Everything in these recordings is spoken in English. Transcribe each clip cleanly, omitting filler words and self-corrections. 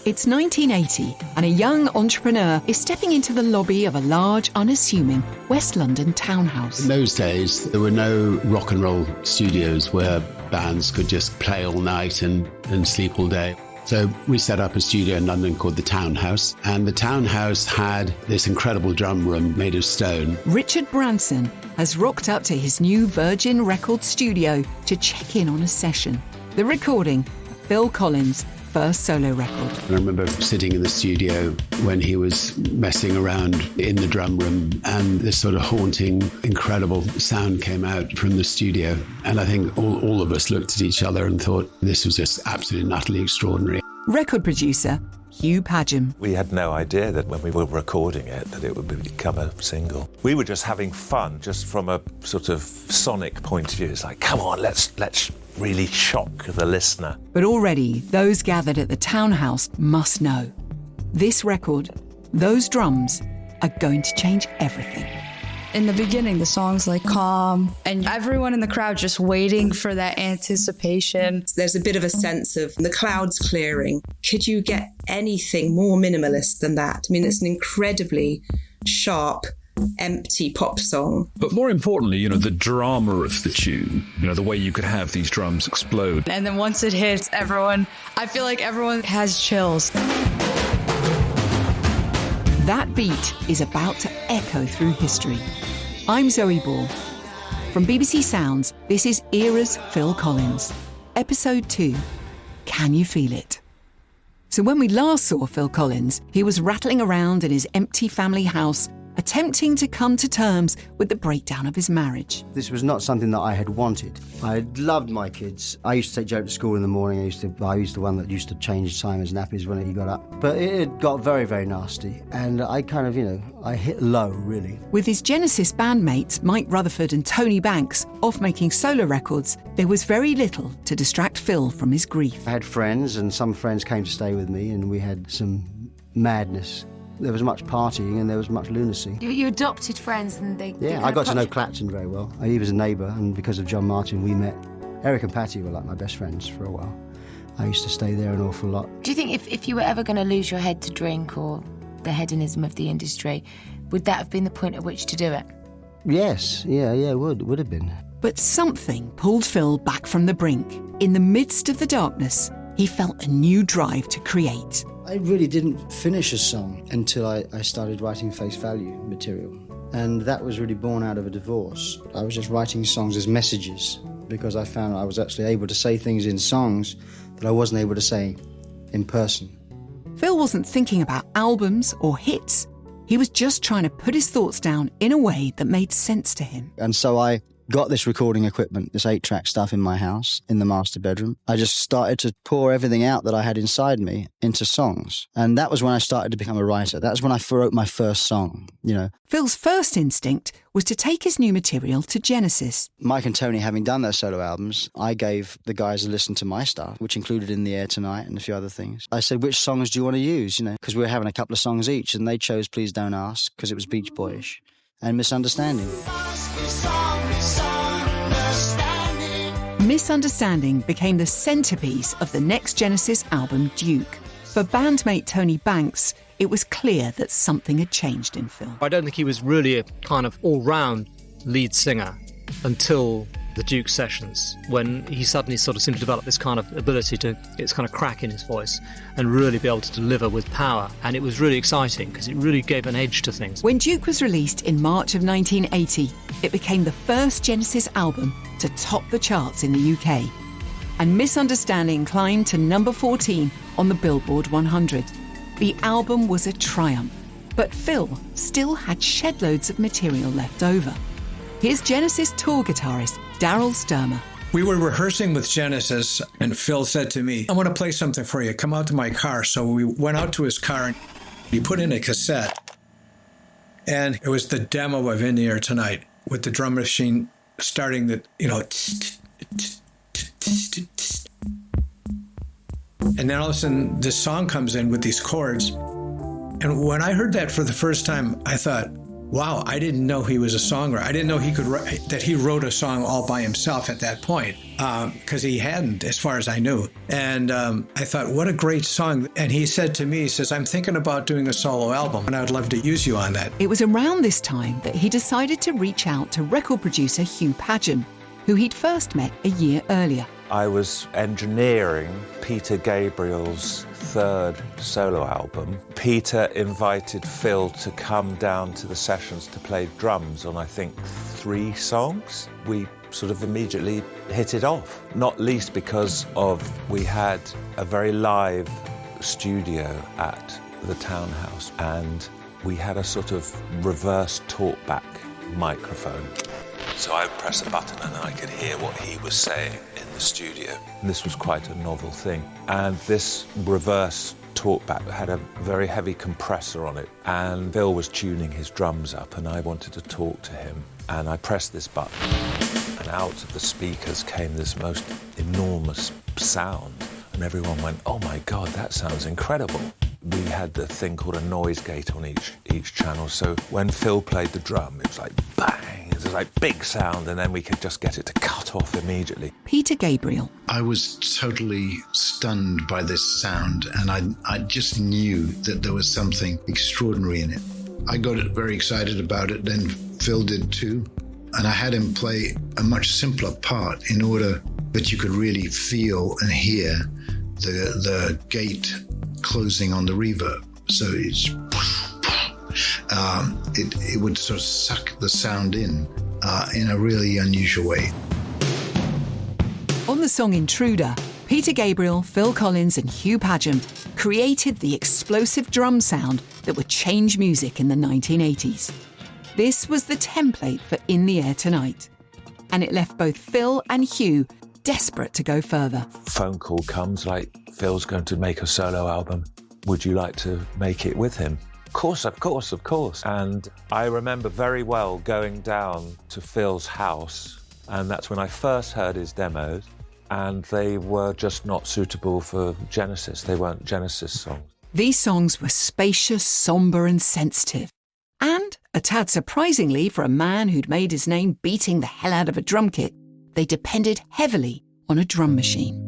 It's 1980, and a young entrepreneur is stepping into the lobby of a large, unassuming West London townhouse. In those days, there were no rock and roll studios where bands could just play all night and sleep all day. So we set up a studio in London called the Townhouse, and the Townhouse had this incredible drum room made of stone. Richard Branson has rocked up to his new Virgin Records studio to check in on a session. The recording of Phil Collins' first solo record. I remember sitting in the studio when he was messing around in the drum room, and this sort of haunting, incredible sound came out from the studio. And I think all of us looked at each other and thought this was just absolutely and utterly extraordinary. Record producer Hugh Padgham. We had no idea that when we were recording it that it would become a single. We were just having fun, just from a sort of sonic point of view. It's like, come on, let's really shock the listener. But already, those gathered at the Townhouse must know. This record, those drums, are going to change everything. In the beginning, the song's like calm, and everyone in the crowd just waiting for that anticipation. There's a bit of a sense of the clouds clearing. Could you get anything more minimalist than that? I mean, it's an incredibly sharp, empty pop song. But more importantly, the drama of the tune, the way you could have these drums explode. And then once it hits, I feel like everyone has chills. That beat is about to echo through history. I'm Zoe Ball. From BBC Sounds, this is Era's Phil Collins. Episode 2, Can You Feel It? So when we last saw Phil Collins, he was rattling around in his empty family house, attempting to come to terms with the breakdown of his marriage. This was not something that I had wanted. I loved my kids. I used to take Joe to school in the morning. I was the one that used to change Simon's nappies when he got up. But it got very, very nasty. And I kind of, I hit low, really. With his Genesis bandmates, Mike Rutherford and Tony Banks, off making solo records, there was very little to distract Phil from his grief. I had friends, and some friends came to stay with me, and we had some madness. There was much partying and there was much lunacy. You adopted friends and they... Yeah, I got to know Clapton very well. He was a neighbour, and because of John Martin we met. Eric and Patty were like my best friends for a while. I used to stay there an awful lot. Do you think if you were ever going to lose your head to drink or the hedonism of the industry, would that have been the point at which to do it? Yes, it would have been. But something pulled Phil back from the brink. In the midst of the darkness, he felt a new drive to create. I really didn't finish a song until I started writing Face Value material. And that was really born out of a divorce. I was just writing songs as messages because I found I was actually able to say things in songs that I wasn't able to say in person. Phil wasn't thinking about albums or hits. He was just trying to put his thoughts down in a way that made sense to him. And so I got this recording equipment, this 8-track stuff in my house, in the master bedroom. I just started to pour everything out that I had inside me into songs. And that was when I started to become a writer. That's when I wrote my first song, Phil's first instinct was to take his new material to Genesis. Mike and Tony, having done their solo albums, I gave the guys a listen to my stuff, which included In the Air Tonight and a few other things. I said, which songs do you want to use, because we were having a couple of songs each, and they chose Please Don't Ask, because it was Beach Boyish, and Misunderstanding. Misunderstanding became the centrepiece of the next Genesis album, Duke. For bandmate Tony Banks, it was clear that something had changed in Phil. I don't think he was really a kind of all-round lead singer until the Duke sessions, when he suddenly sort of seemed to develop this kind of ability to get this kind of crack in his voice and really be able to deliver with power. And it was really exciting because it really gave an edge to things. When Duke was released in March of 1980, it became the first Genesis album to top the charts in the UK. And Misunderstanding climbed to number 14 on the Billboard 100. The album was a triumph, but Phil still had shed loads of material left over. Here's Genesis tour guitarist Daryl Sturmer. We were rehearsing with Genesis, and Phil said to me, I want to play something for you. Come out to my car. So we went out to his car, and he put in a cassette. And it was the demo of In the Air Tonight, with the drum machine starting the, and then all of a sudden, this song comes in with these chords. And when I heard that for the first time, I thought, wow, I didn't know he was a songwriter. I didn't know he could write, that he wrote a song all by himself at that point, because he hadn't, as far as I knew. And I thought, what a great song. And he said to me, he says, I'm thinking about doing a solo album, and I would love to use you on that. It was around this time that he decided to reach out to record producer Hugh Padgham, who he'd first met a year earlier. I was engineering Peter Gabriel's third solo album. Peter invited Phil to come down to the sessions to play drums on, I think, 3 songs. We sort of immediately hit it off, not least because we had a very live studio at the Townhouse, and we had a sort of reverse talkback microphone. So I would press a button and I could hear what he was saying in the studio. And this was quite a novel thing. And this reverse talkback had a very heavy compressor on it. And Phil was tuning his drums up and I wanted to talk to him. And I pressed this button and out of the speakers came this most enormous sound. And everyone went, oh my God, that sounds incredible. We had the thing called a noise gate on each channel. So when Phil played the drum, it was like bang. It was like big sound, and then we could just get it to cut off immediately. Peter Gabriel. I was totally stunned by this sound, and I just knew that there was something extraordinary in it. I got very excited about it, then Phil did too. And I had him play a much simpler part in order that you could really feel and hear the gate closing on the reverb. So it would sort of suck the sound in a really unusual way. On the song Intruder, Peter Gabriel, Phil Collins and Hugh Padgham created the explosive drum sound that would change music in the 1980s. This was the template for In the Air Tonight, and it left both Phil and Hugh desperate to go further. Phone call comes like, Phil's going to make a solo album. Would you like to make it with him? Of course. And I remember very well going down to Phil's house, and that's when I first heard his demos, and they were just not suitable for Genesis. They weren't Genesis songs. These songs were spacious, sombre and sensitive. And, a tad surprisingly for a man who'd made his name beating the hell out of a drum kit, they depended heavily on a drum machine.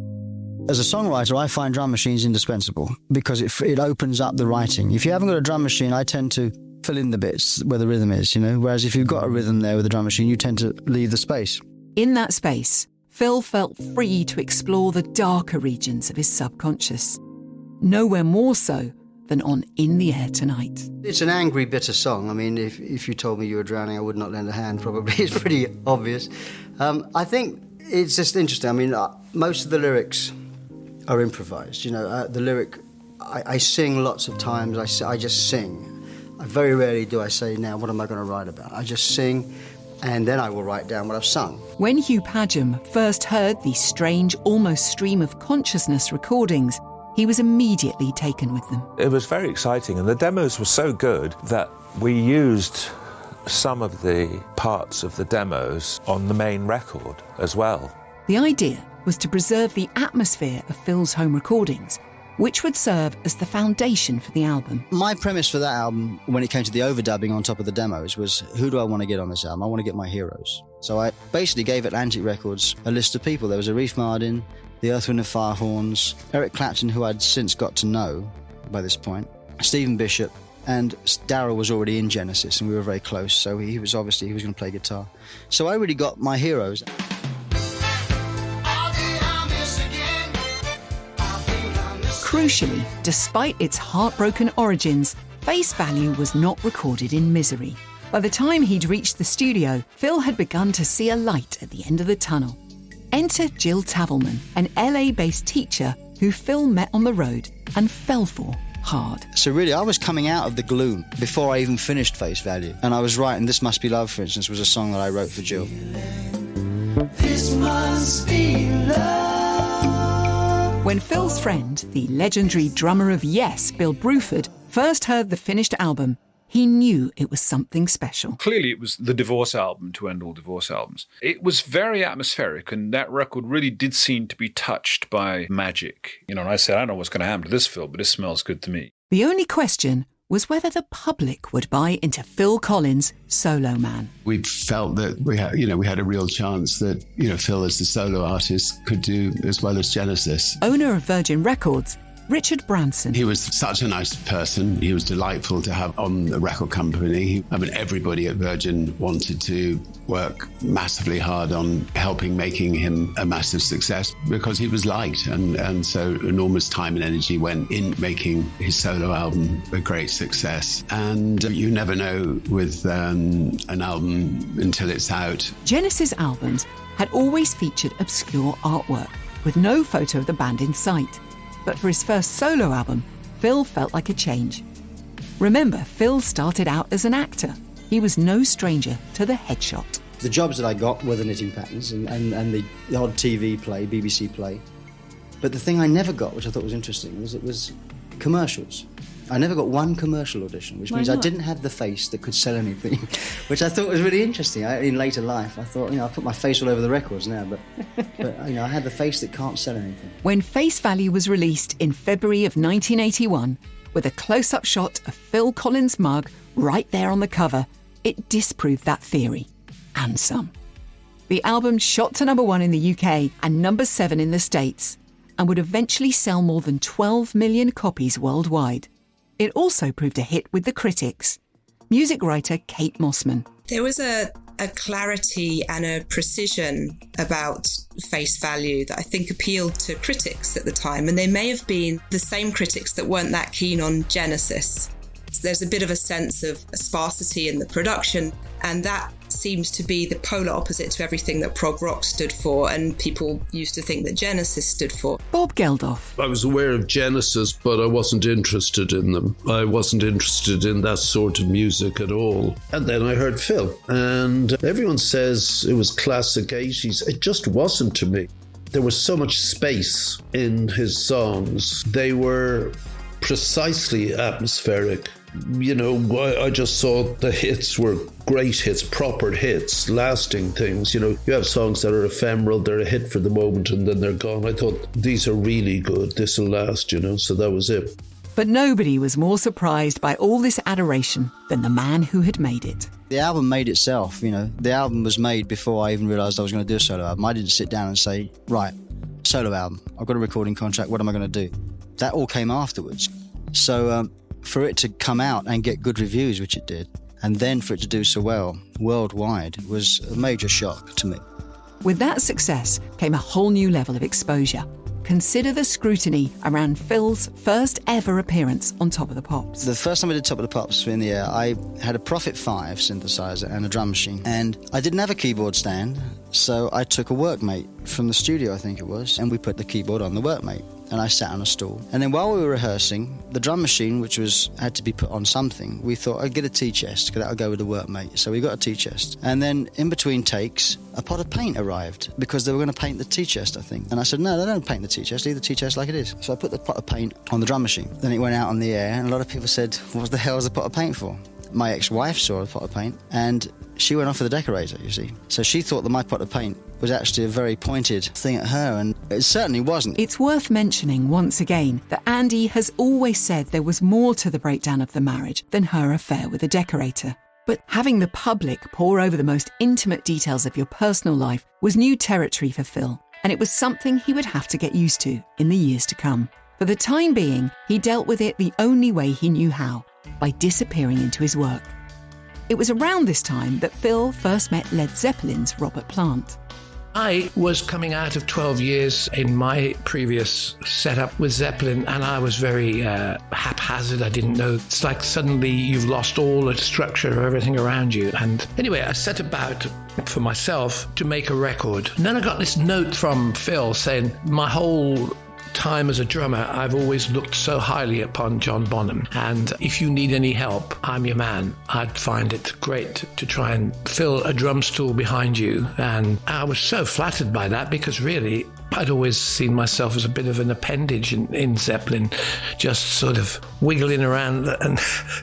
As a songwriter, I find drum machines indispensable because it opens up the writing. If you haven't got a drum machine, I tend to fill in the bits where the rhythm is, whereas if you've got a rhythm there with a drum machine, you tend to leave the space. In that space, Phil felt free to explore the darker regions of his subconscious. Nowhere more so than on In the Air Tonight. It's an angry, bitter song. I mean, if you told me you were drowning, I would not lend a hand, probably. It's pretty obvious. I think it's just interesting. I mean, most of the lyrics are improvised. The lyric, I sing lots of times. I just sing. Very rarely do I say, now, what am I going to write about? I just sing, and then I will write down what I've sung. When Hugh Padgham first heard these strange, almost stream of consciousness recordings, he was immediately taken with them. It was very exciting, and the demos were so good that we used some of the parts of the demos on the main record as well. The idea was to preserve the atmosphere of Phil's home recordings, which would serve as the foundation for the album. My premise for that album, when it came to the overdubbing on top of the demos, was who do I want to get on this album? I want to get my heroes. So I basically gave Atlantic Records a list of people. There was Arif Mardin, the Earth, Wind and Fire Horns, Eric Clapton, who I'd since got to know by this point, Stephen Bishop, and Darryl was already in Genesis and we were very close, so he was going to play guitar. So I really got my heroes. Crucially, despite its heartbroken origins, Face Value was not recorded in misery. By the time he'd reached the studio, Phil had begun to see a light at the end of the tunnel. Enter Jill Tavelman, an LA-based teacher who Phil met on the road and fell for hard. So really, I was coming out of the gloom before I even finished Face Value. And I was writing This Must Be Love, for instance, was a song that I wrote for Jill. This must be love. When Phil's friend, the legendary drummer of Yes, Bill Bruford, first heard the finished album, he knew it was something special. Clearly, it was the divorce album to end all divorce albums. It was very atmospheric, and that record really did seem to be touched by magic. And I said, I don't know what's going to happen to this, Phil, but it smells good to me. The only question was whether the public would buy into Phil Collins' Solo Man. We felt that we had a real chance that, Phil as the solo artist could do as well as Genesis. Owner of Virgin Records, Richard Branson. He was such a nice person. He was delightful to have on the record company. Everybody at Virgin wanted to work massively hard on making him a massive success because he was light. And so enormous time and energy went in making his solo album a great success. And you never know with an album until it's out. Genesis albums had always featured obscure artwork with no photo of the band in sight. But for his first solo album, Phil felt like a change. Remember, Phil started out as an actor. He was no stranger to the headshot. The jobs that I got were the knitting patterns and the odd TV play, BBC play. But the thing I never got, which I thought was interesting, was commercials. I never got one commercial audition, which means I didn't have the face that could sell anything, which I thought was really interesting. In later life, I thought, I put my face all over the records now, but I had the face that can't sell anything. When Face Value was released in February of 1981, with a close-up shot of Phil Collins' mug right there on the cover, it disproved that theory, and some. The album shot to number 1 in the UK and number 7 in the States, and would eventually sell more than 12 million copies worldwide. It also proved a hit with the critics. Music writer Kate Mossman. There was a clarity and a precision about Face Value that I think appealed to critics at the time, and they may have been the same critics that weren't that keen on Genesis. There's a bit of a sense of a sparsity in the production, and that seems to be the polar opposite to everything that prog rock stood for, and people used to think that Genesis stood for. Bob Geldof. I was aware of Genesis, but I wasn't interested in them. I wasn't interested in that sort of music at all. And then I heard Phil, and everyone says it was classic 80s. It just wasn't to me. There was so much space in his songs. They were precisely atmospheric. I just saw the hits were great hits, proper hits, lasting things. You have songs that are ephemeral, they're a hit for the moment and then they're gone. I thought, these are really good, this will last, so that was it. But nobody was more surprised by all this adoration than the man who had made it. The album made itself, The album was made before I even realised I was going to do a solo album. I didn't sit down and say, right, solo album, I've got a recording contract, what am I going to do? That all came afterwards. So for it to come out and get good reviews, which it did, and then for it to do so well worldwide was a major shock to me. With that success came a whole new level of exposure. Consider the scrutiny around Phil's first ever appearance on Top of the Pops. The first time I did Top of the Pops in the air, I had a Prophet 5 synthesizer and a drum machine, and I didn't have a keyboard stand, so I took a workmate from the studio, I think it was, and we put the keyboard on the workmate. And I sat on a stool. And then while we were rehearsing, the drum machine, which had to be put on something, we thought, I'd get a tea chest, because that would go with the workmate. So we got a tea chest. And then in between takes, a pot of paint arrived, because they were going to paint the tea chest, I think. And I said, no, they don't paint the tea chest, leave the tea chest like it is. So I put the pot of paint on the drum machine. Then it went out on the air, and a lot of people said, what the hell is a pot of paint for? My ex-wife saw a pot of paint, and she went off with the decorator, you see. So she thought that my pot of paint was actually a very pointed thing at her, and it certainly wasn't. It's worth mentioning once again that Andy has always said there was more to the breakdown of the marriage than her affair with the decorator. But having the public pore over the most intimate details of your personal life was new territory for Phil, and it was something he would have to get used to in the years to come. For the time being, he dealt with it the only way he knew how, by disappearing into his work. It was around this time that Phil first met Led Zeppelin's Robert Plant. I was coming out of 12 years in my previous setup with Zeppelin, and I was very haphazard. I didn't know. It's like suddenly you've lost all the structure of everything around you. And anyway, I set about for myself to make a record. And then I got this note from Phil saying, my whole time as a drummer, I've always looked so highly upon John Bonham, and if you need any help, I'm your man. I'd find it great to try and fill a drum stool behind you. And I was so flattered by that, because really I'd always seen myself as a bit of an appendage in Zeppelin, just sort of wiggling around and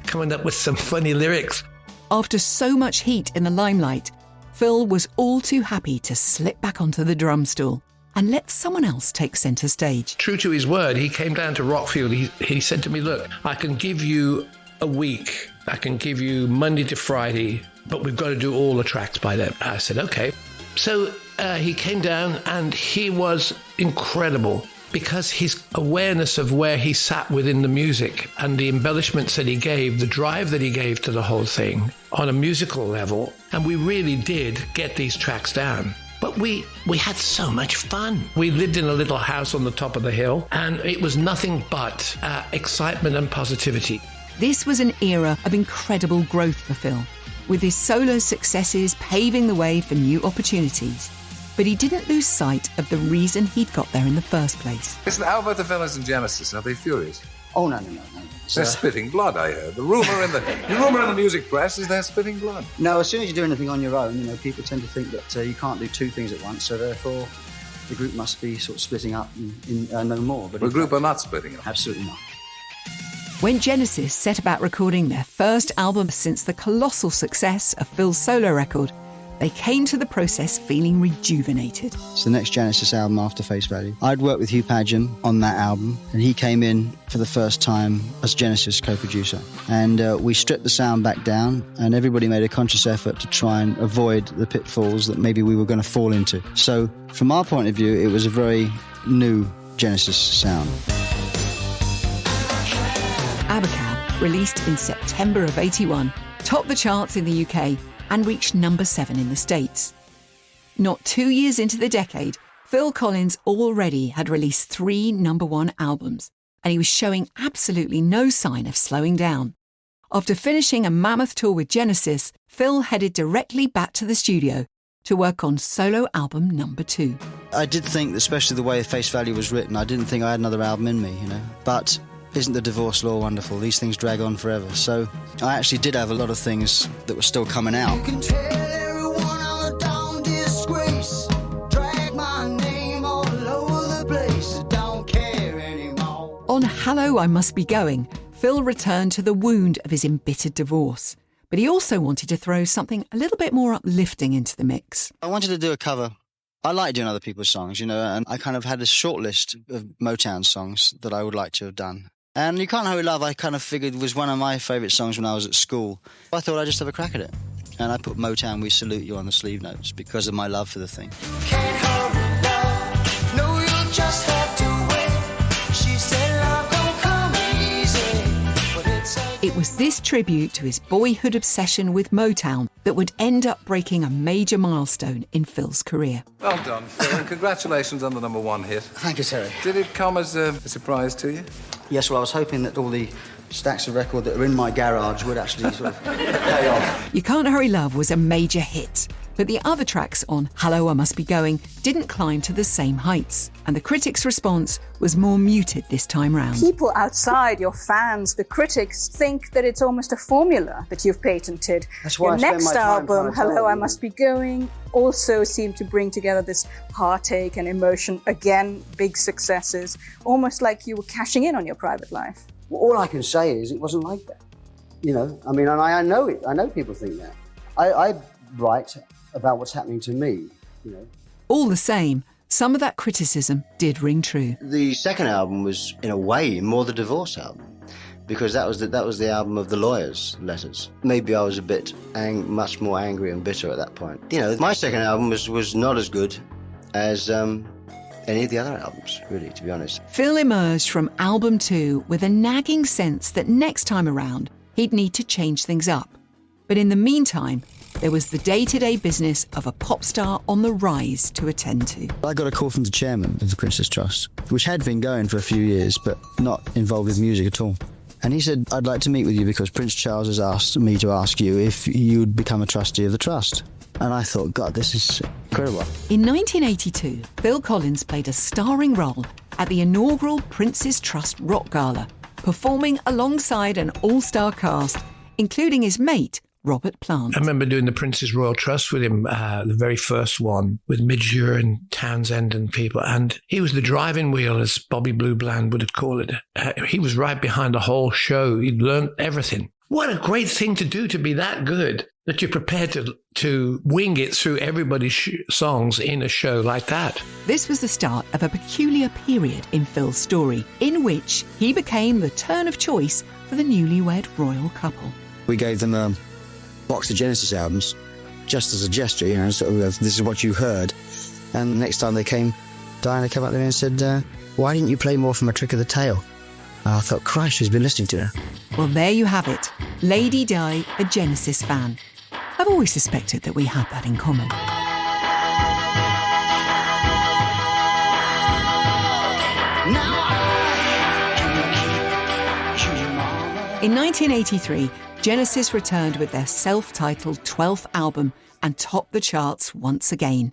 coming up with some funny lyrics. After so much heat in the limelight, Phil was all too happy to slip back onto the drum stool and let someone else take centre stage. True to his word, he came down to Rockfield. He said to me, look, I can give you a week. I can give you Monday to Friday, but we've got to do all the tracks by then. I said, okay. So he came down and he was incredible because his awareness of where he sat within the music and the embellishments that he gave, the drive that he gave to the whole thing on a musical level. And we really did get these tracks down. But we had so much fun. We lived in a little house on the top of the hill, and it was nothing but excitement and positivity. This was an era of incredible growth for Phil, with his solo successes paving the way for new opportunities. But he didn't lose sight of the reason he'd got there in the first place. Listen, how about the fellas in Genesis? Are they furious? Oh, no. They're spitting blood, I heard. The rumour in the music press is they're spitting blood. No, as soon as you do anything on your own, people tend to think that you can't do two things at once, so therefore the group must be sort of splitting up in no more. But the group are not splitting up. Absolutely not. When Genesis set about recording their first album since the colossal success of Phil's solo record, they came to the process feeling rejuvenated. It's the next Genesis album after Face Value. I'd worked with Hugh Padgham on that album, and he came in for the first time as Genesis co-producer. And we stripped the sound back down, and everybody made a conscious effort to try and avoid the pitfalls that maybe we were going to fall into. So from our point of view, it was a very new Genesis sound. Abacab, released in September of '81, topped the charts in the UK and reached number 7 in the States. Not 2 years into the decade, Phil Collins already had released 3 number-1 albums, and he was showing absolutely no sign of slowing down. After finishing a mammoth tour with Genesis, Phil headed directly back to the studio to work on solo album number 2. I did think, especially the way Face Value was written, I didn't think I had another album in me, But isn't the divorce law wonderful? These things drag on forever. So I actually did have a lot of things that were still coming out. You can tell everyone I'm a down disgrace. Drag my name all over the place. Don't care anymore. On Hello, I Must Be Going, Phil returned to the wound of his embittered divorce. But he also wanted to throw something a little bit more uplifting into the mix. I wanted to do a cover. I like doing other people's songs, and I kind of had a short list of Motown songs that I would like to have done. And You Can't Hurry Love, I kind of figured was one of my favourite songs when I was at school. I thought I'd just have a crack at it. And I put Motown, We Salute You on the sleeve notes because of my love for the thing. Can't hurry, love. No, you'll just have to wait. She said love don't come easy. But it's It was this tribute to his boyhood obsession with Motown that would end up breaking a major milestone in Phil's career. Well done, Phil, and congratulations on the number 1 hit. Thank you, Terry. Did it come as a surprise to you? Yes, well, I was hoping that all the stacks of record that are in my garage would actually sort of pay off. You Can't Hurry Love was a major hit, but the other tracks on Hello, I Must Be Going didn't climb to the same heights, and the critics' response was more muted this time round. People outside, your fans, the critics, think that it's almost a formula that you've patented. That's why your next album, Hello, I Must Must Be Going, also seemed to bring together this heartache and emotion. Again, big successes, almost like you were cashing in on your private life. Well, all I can say is it wasn't like that. I know it. I know people think that. I write about what's happening to me, All the same, some of that criticism did ring true. The second album was, in a way, more the divorce album, because that was the album of the lawyers' letters. Maybe I was a bit much more angry and bitter at that point. My second album was not as good as any of the other albums, really, to be honest. Phil emerged from album 2 with a nagging sense that next time around he'd need to change things up. But in the meantime, there was the day-to-day business of a pop star on the rise to attend to. I got a call from the chairman of the Prince's Trust, which had been going for a few years, but not involved with music at all. And he said, I'd like to meet with you because Prince Charles has asked me to ask you if you'd become a trustee of the Trust. And I thought, God, this is incredible. In 1982, Phil Collins played a starring role at the inaugural Prince's Trust Rock Gala, performing alongside an all-star cast, including his mate, Robert Plant. I remember doing the Prince's Royal Trust with him, the very first one, with Midge Ure and Townsend and people. And he was the driving wheel, as Bobby Blue Bland would have called it. He was right behind the whole show. He'd learned everything. What a great thing to do, to be that good, that you're prepared to wing it through everybody's songs in a show like that. This was the start of a peculiar period in Phil's story, in which he became the turn of choice for the newlywed royal couple. We gave them a box of Genesis albums just as a gesture, you know, sort of, this is what you heard. And the next time they came, Diana came up to me and said, why didn't you play more from A Trick of the Tail? And I thought, Christ, she's been listening to her. Well, there you have it. Lady Di, a Genesis fan. I've always suspected that we had that in common. In 1983, Genesis returned with their self-titled 12th album and topped the charts once again.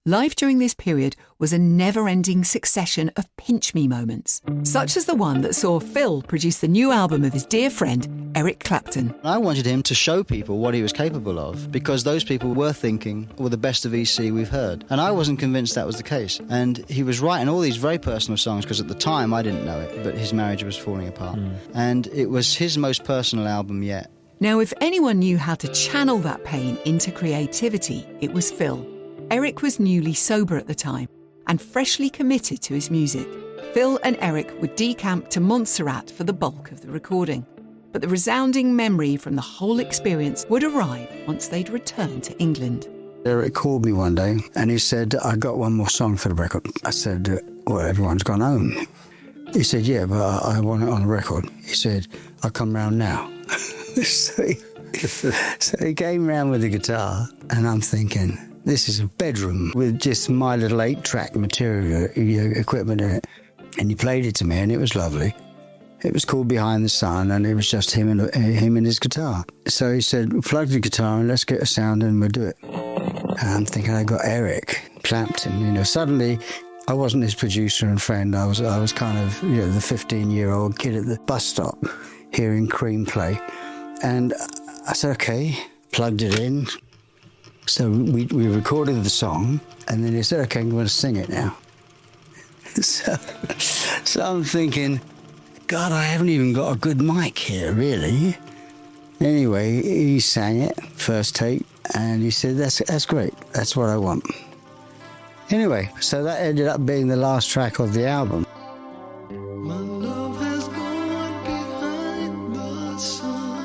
Life during this period was a never-ending succession of pinch-me moments, such as the one that saw Phil produce the new album of his dear friend, Eric Clapton. I wanted him to show people what he was capable of, because those people were thinking, well, the best of EC we've heard. And I wasn't convinced that was the case. And he was writing all these very personal songs, because at the time I didn't know it, but his marriage was falling apart. And it was his most personal album yet. Now, if anyone knew how to channel that pain into creativity, it was Phil. Eric was newly sober at the time and freshly committed to his music. Phil and Eric would decamp to Montserrat for the bulk of the recording. But the resounding memory from the whole experience would arrive once they'd returned to England. Eric called me one day and he said, I got one more song for the record. I said, well, everyone's gone home. He said, yeah, but I want it on a record. He said, I'll come round now. So he came round with the guitar and I'm thinking, this is a bedroom with just my little 8-track material, equipment in it. And he played it to me and it was lovely. It was called Behind the Sun and it was just him and his guitar. So he said, plug the guitar and let's get a sound and we'll do it. And I'm thinking, I got Eric Clapton, you know. Suddenly, I wasn't his producer and friend. I was kind of, you know, the 15-year-old kid at the bus stop hearing Cream play. And I said, okay, plugged it in. So we recorded the song, and then he said, okay, I'm going to sing it now. So I'm thinking, God, I haven't even got a good mic here, really. Anyway, he sang it, first take, and he said, that's great. That's what I want. Anyway, so that ended up being the last track of the album.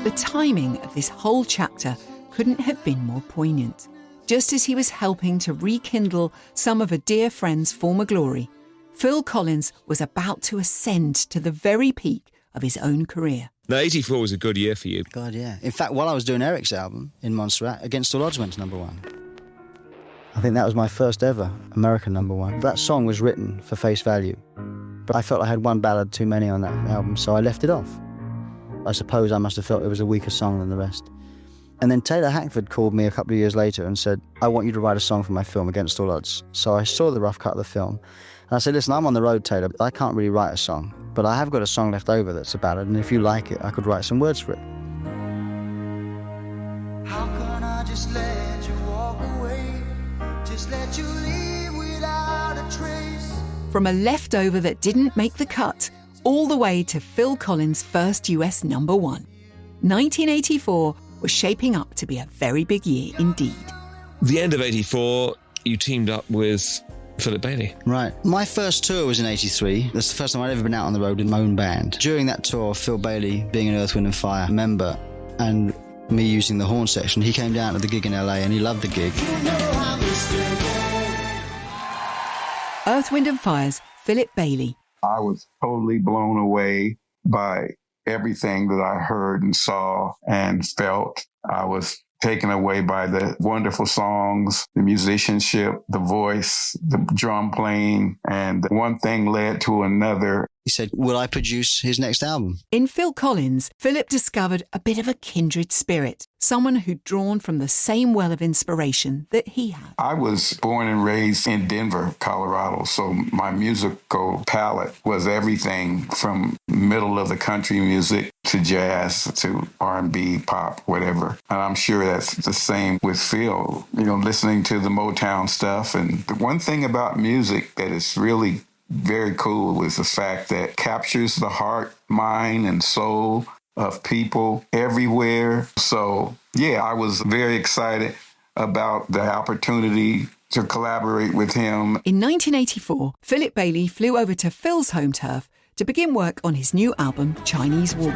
The timing of this whole chapter couldn't have been more poignant. Just as he was helping to rekindle some of a dear friend's former glory, Phil Collins was about to ascend to the very peak of his own career. Now, 84 was a good year for you. God, yeah. In fact, while I was doing Eric's album in Montserrat, Against All Odds went to #1. I think that was my first ever American #1. That song was written for Face Value, but I felt I had one ballad too many on that album, so I left it off. I suppose I must have felt it was a weaker song than the rest. And then Taylor Hackford called me a couple of years later and said, I want you to write a song for my film, Against All Odds. So I saw the rough cut of the film, and I said, listen, I'm on the road, Taylor. I can't really write a song, but I have got a song left over that's a ballad, and if you like it, I could write some words for it. How can I just let you walk away? Just let you leave without a trace. From a leftover that didn't make the cut, all the way to Phil Collins' first US #1. 1984 was shaping up to be a very big year indeed. The end of 84, you teamed up with Philip Bailey. Right. My first tour was in 83. That's the first time I'd ever been out on the road with my own band. During that tour, Phil Bailey, being an Earth, Wind & Fire member, and me using the horn section, he came down to the gig in LA and he loved the gig. Earth, Wind & Fire's Philip Bailey. I was totally blown away by everything that I heard and saw and felt. I was taken away by the wonderful songs, the musicianship, the voice, the drum playing, and one thing led to another. He said, will I produce his next album? In Phil Collins, Philip discovered a bit of a kindred spirit, someone who'd drawn from the same well of inspiration that he had. I was born and raised in Denver, Colorado, so my musical palette was everything from middle of the country music to jazz to R&B, pop, whatever. And I'm sure that's the same with Phil, you know, listening to the Motown stuff. And the one thing about music that is really very cool is the fact that it captures the heart, mind, and soul of people everywhere. So, yeah, I was very excited about the opportunity to collaborate with him. In 1984, Philip Bailey flew over to Phil's home turf to begin work on his new album, Chinese Wall.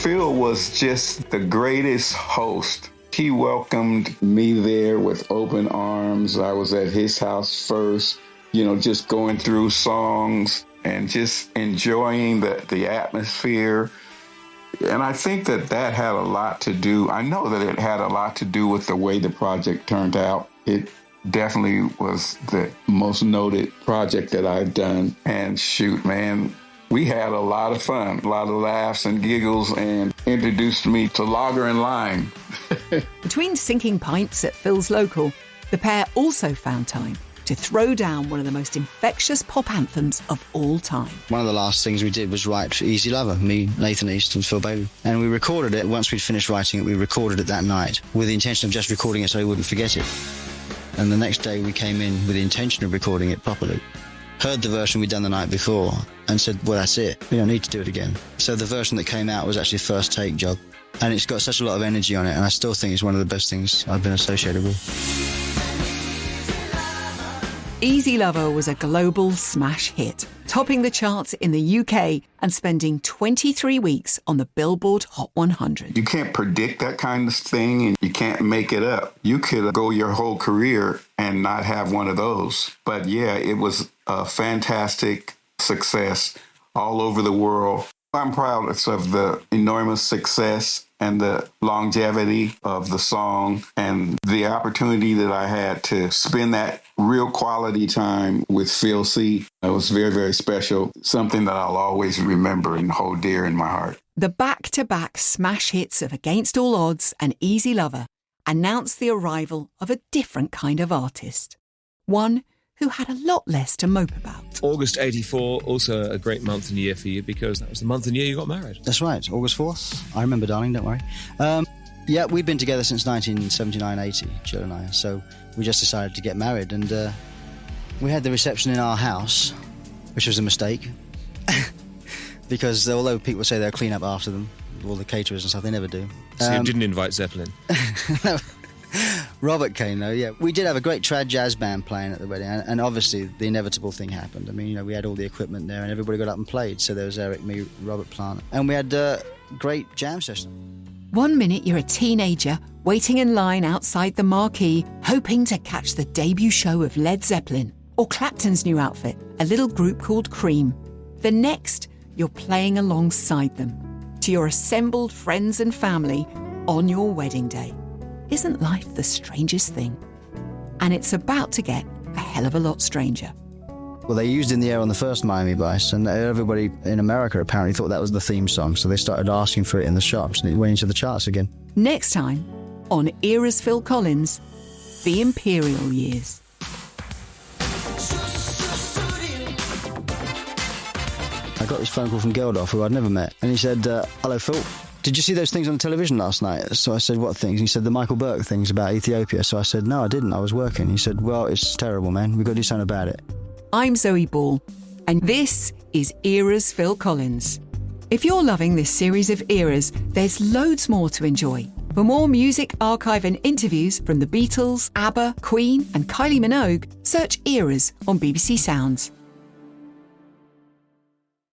Phil was just the greatest host. He welcomed me there with open arms. I was at his house first, just going through songs and just enjoying the atmosphere. And I think that had a lot to do. I know that it had a lot to do with the way the project turned out. It definitely was the most noted project that I've done. And shoot, man, we had a lot of fun, a lot of laughs and giggles, and introduced me to Lager and Lime. Between sinking pints at Phil's Local, the pair also found time to throw down one of the most infectious pop anthems of all time. One of the last things we did was write Easy Lover, me, Nathan East and Phil Bailey. And we recorded it. Once we'd finished writing it, we recorded it that night with the intention of just recording it so we wouldn't forget it. And the next day we came in with the intention of recording it properly. Heard the version we'd done the night before and said, well, that's it. We don't need to do it again. So the version that came out was actually a first take job. And it's got such a lot of energy on it, and I still think it's one of the best things I've been associated with. Easy Lover was a global smash hit, topping the charts in the UK and spending 23 weeks on the Billboard Hot 100. You can't predict that kind of thing, and you can't make it up. You could go your whole career and not have one of those. But yeah, it was a fantastic success all over the world. I'm proud of the enormous success and the longevity of the song and the opportunity that I had to spend that real quality time with Phil C. It was very, very special, something that I'll always remember and hold dear in my heart. The back-to-back smash hits of Against All Odds and Easy Lover announced the arrival of a different kind of artist, one who had a lot less to mope about. August 84, also a great month and year for you because that was the month and year you got married. That's right, August 4th. I remember, darling, don't worry. Yeah, we've been together since 1979-80, Jill and I, so we just decided to get married, and we had the reception in our house, which was a mistake, because although people say they'll clean up after them, all the caterers and stuff, they never do. So you didn't invite Zeppelin? No. Robert came, though, yeah. We did have a great trad jazz band playing at the wedding, and obviously the inevitable thing happened. I mean, we had all the equipment there, and everybody got up and played. So there was Eric, me, Robert Plant, and we had a great jam session. One minute you're a teenager waiting in line outside the marquee, hoping to catch the debut show of Led Zeppelin or Clapton's new outfit, a little group called Cream. The next, you're playing alongside them to your assembled friends and family on your wedding day. Isn't life the strangest thing? And it's about to get a hell of a lot stranger. Well, they used In the Air on the first Miami Vice, and everybody in America apparently thought that was the theme song, so they started asking for it in the shops, and it went into the charts again. Next time, on Era's Phil Collins, The Imperial Years. I got this phone call from Geldof, who I'd never met, and he said, hello, Phil. Did you see those things on television last night? So I said, what things? He said, the Michael Burke things about Ethiopia. So I said, no, I didn't. I was working. He said, well, it's terrible, man. We've got to do something about it. I'm Zoe Ball, and this is Era's Phil Collins. If you're loving this series of eras, there's loads more to enjoy. For more music, archive and interviews from the Beatles, ABBA, Queen and Kylie Minogue, search Eras on BBC Sounds.